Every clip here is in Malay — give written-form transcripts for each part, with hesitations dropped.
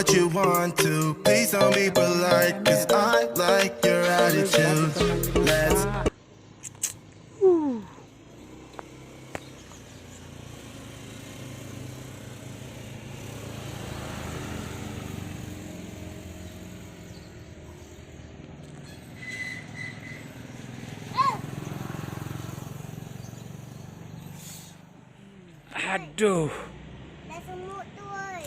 what you want to. Please don't be polite, cause I like your attitude. Let's Aduh. Dah semut tu oi.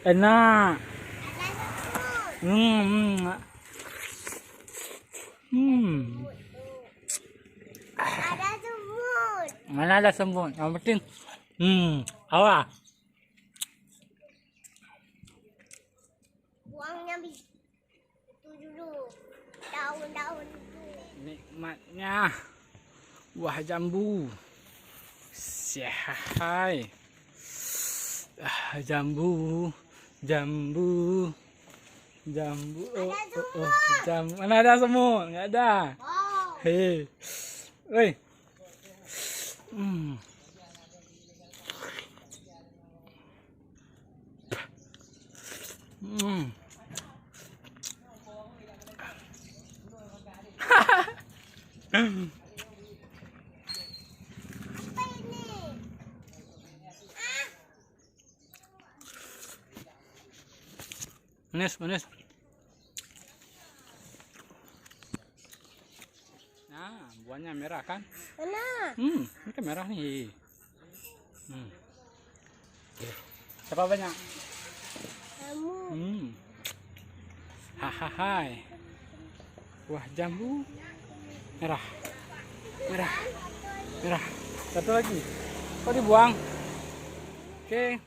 Enak. Ada semut. Ada semut. Mana ada semut? Yang penting. Awak. Buang nyambi. Itu dulu. Daun-daun tu. Nikmatnya buah jambu. Sihai. Jambu. Jambu. Jambu. Jambu. Mana ada semut? Enggak ada. Oh. Hei. Oi. Apa ini? Manis, manis. Nah, buahnya merah kan? Mana? Ini kan merah nih. Berapa banyak? Kamu. Hahaha. Buah jambu merah. Merah. Merah. Satu lagi. Kok dibuang? Oke.